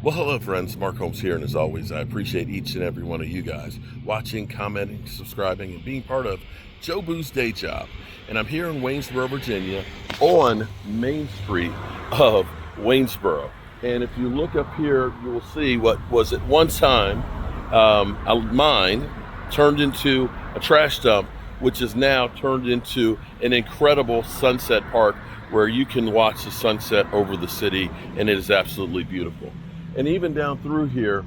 Well, hello, friends. Mark Holmes here, and as always, I appreciate each and every one of you guys watching, commenting, subscribing, and being part of Joe Boo's day job. And I'm here in Waynesboro, Virginia, on Main Street of Waynesboro. And if you look up here, you will see what was at one time a mine turned into a trash dump, which is now turned into an incredible sunset park where you can watch the sunset over the city, and it is absolutely beautiful. And even down through here,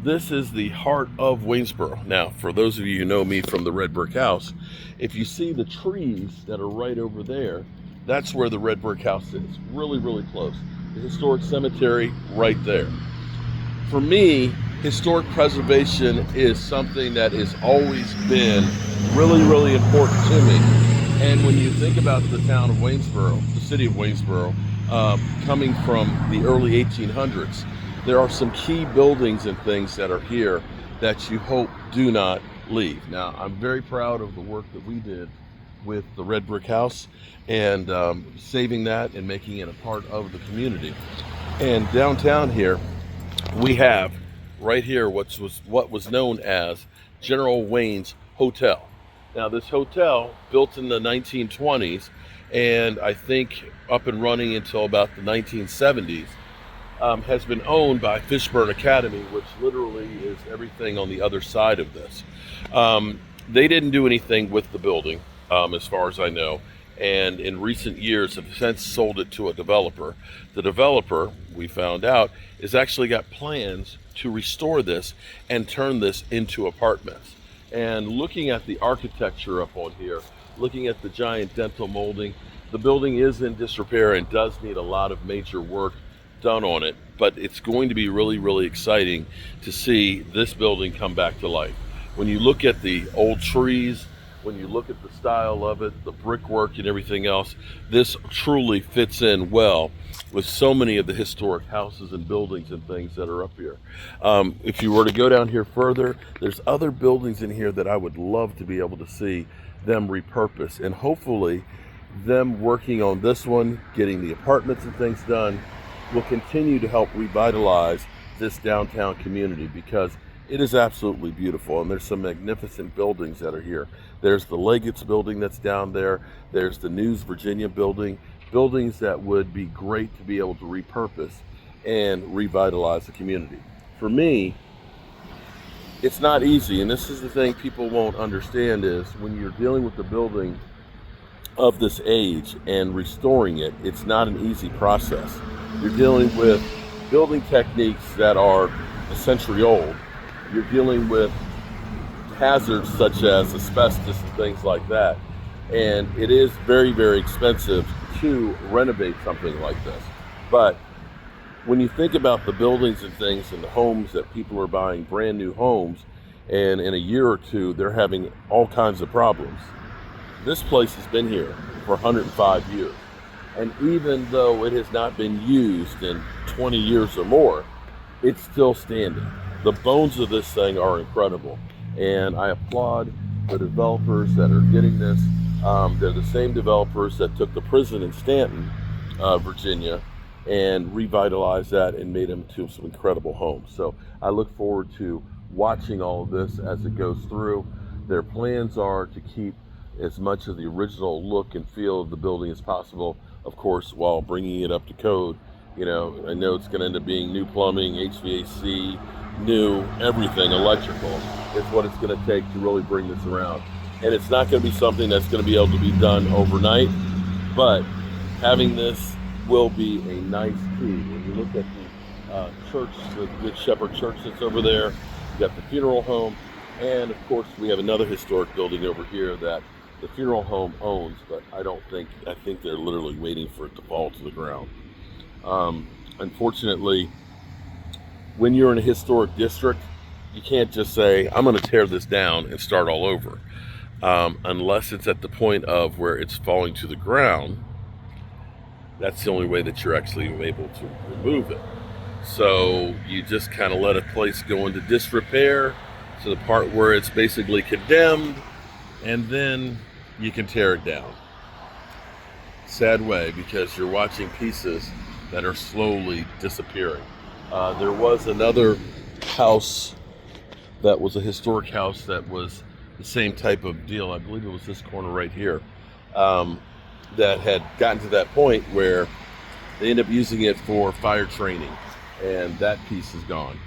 this is the heart of Waynesboro. Now, for those of you who know me from the red brick house, if you see the trees that are right over there, that's where the red brick house is, really, really close. The historic cemetery right there. For me, historic preservation is something that has always been really, really important to me. And when you think about the town of Waynesboro, the city of Waynesboro, coming from the early 1800s, there are some key buildings and things that are here that you hope do not leave. Now, I'm very proud of the work that we did with the red brick house and saving that and making it a part of the community. And downtown here, we have right here what was known as General Wayne's Hotel. Now, this hotel, built in the 1920s, and I think up and running until about the 1970s, has been owned by Fishburne Academy, which literally is everything on the other side of this. They didn't do anything with the building, as far as I know, and in recent years have since sold it to a developer. The developer, we found out, has actually got plans to restore this and turn this into apartments. And looking at the architecture up on here, looking at the giant dental molding, the building is in disrepair and does need a lot of major work done on it, but it's going to be really, really exciting to see this building come back to life. When you look at the old trees, when you look at the style of it, the brickwork and everything else, this truly fits in well with so many of the historic houses and buildings and things that are up here. If you were to go down here further, there's other buildings in here that I would love to be able to see them repurpose, and hopefully them working on this one, getting the apartments and things done, will continue to help revitalize this downtown community, because it is absolutely beautiful, and there's some magnificent buildings that are here. There's the Leggett's building that's down there. There's the News Virginia building, buildings that would be great to be able to repurpose and revitalize the community. For me, it's not easy, and this is the thing people won't understand, is when you're dealing with the building of this age and restoring it, it's not an easy process. You're dealing with building techniques that are a century old. You're dealing with hazards such as asbestos and things like that. And it is very, very expensive to renovate something like this. But when you think about the buildings and things and the homes that people are buying, brand new homes, and in a year or two, they're having all kinds of problems. This place has been here for 105 years. And even though it has not been used in 20 years or more, it's still standing. The bones of this thing are incredible. And I applaud the developers that are getting this. They're the same developers that took the prison in Stanton, Virginia, and revitalized that and made them into some incredible homes. So I look forward to watching all of this as it goes through. Their plans are to keep as much of the original look and feel of the building as possible, of course, while bringing it up to code. You know, I know it's going to end up being new plumbing, HVAC, new everything, electrical is what it's going to take to really bring this around. And it's not going to be something that's going to be able to be done overnight, but having this will be a nice key. When you look at the church, the Good Shepherd Church that's over there, you got the funeral home, and of course we have another historic building over here that the funeral home owns, but I think they're literally waiting for it to fall to the ground. Unfortunately, when you're in a historic district, you can't just say, I'm going to tear this down and start all over. Unless it's at the point of where it's falling to the ground, that's the only way that you're actually able to remove it. So you just kind of let a place go into disrepair to the part where it's basically condemned, and then you can tear it down. Sad way, because you're watching pieces that are slowly disappearing. There was another house that was a historic house that was the same type of deal. I believe it was this corner right here, that had gotten to that point where they end up using it for fire training, and that piece is gone.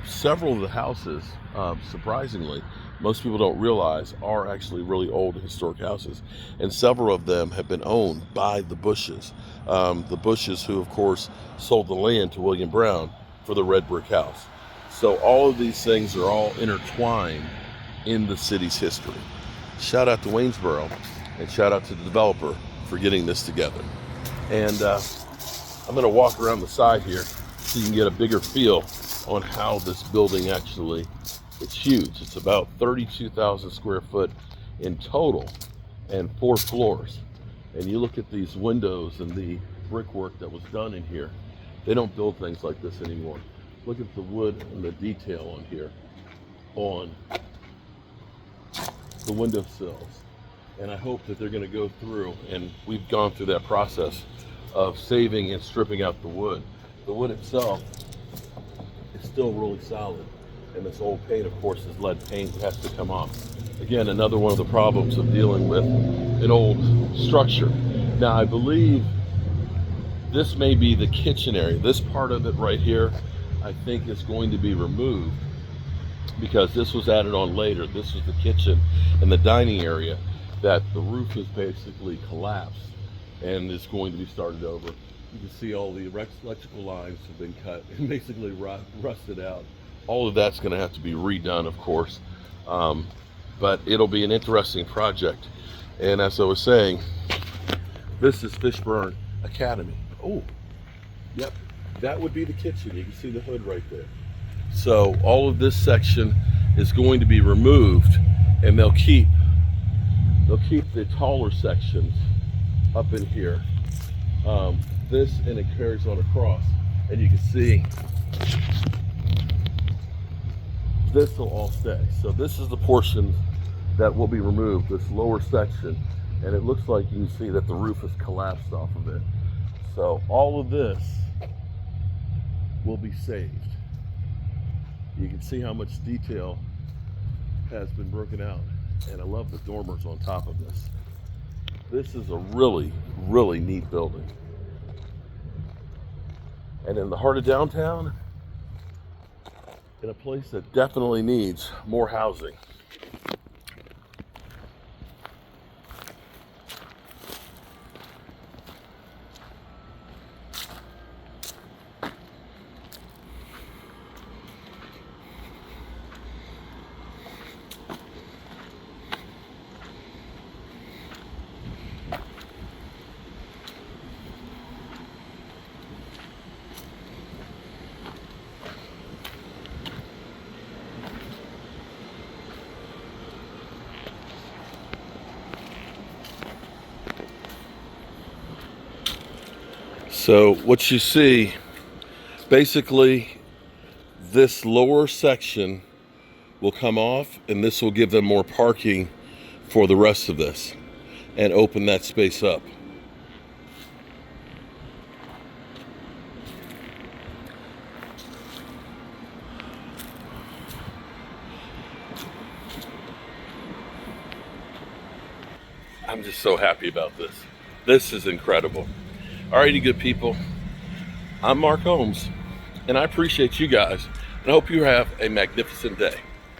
Several of the houses, surprisingly, most people don't realize, are actually really old historic houses, and several of them have been owned by the Bushes. The Bushes, who of course sold the land to William Brown for the red brick house. So all of these things are all intertwined in the city's history. Shout out to Waynesboro, and shout out to the developer for getting this together. And I'm going to walk around the side here so you can get a bigger feel on how this building actually, it's huge. It's about 32,000 square foot in total and 4 floors. And you look at these windows and the brickwork that was done in here. They don't build things like this anymore. Look at the wood and the detail on here, on the windowsills. And I hope that they're going to go through, and we've gone through that process of saving and stripping out the wood. The wood itself is still really solid, and this old paint, of course, is lead paint. It has to come off. Again, another one of the problems of dealing with an old structure. Now, I believe this may be the kitchen area. This part of it right here, I think, is going to be removed because this was added on later. This was the kitchen and the dining area that the roof is basically collapsed and is going to be started over. You can see all the electrical lines have been cut and basically rusted out. All of that's going to have to be redone, of course, but it'll be an interesting project. And as I was saying, this is Fishburne Academy. Oh, yep, that would be the kitchen. You can see the hood right there. So all of this section is going to be removed, and they'll keep the taller sections up in here. This, and it carries on across, and you can see this will all stay. So this is the portion that will be removed, this lower section, and it looks like you can see that the roof has collapsed off of it. So all of this will be saved. You can see how much detail has been broken out, and I love the dormers on top of this. This is a really, really neat building. And in the heart of downtown, in a place that definitely needs more housing. So what you see, basically this lower section will come off, and this will give them more parking for the rest of this and open that space up. I'm just so happy about this. This is incredible. Alrighty, good people. I'm Mark Holmes, and I appreciate you guys, and I hope you have a magnificent day.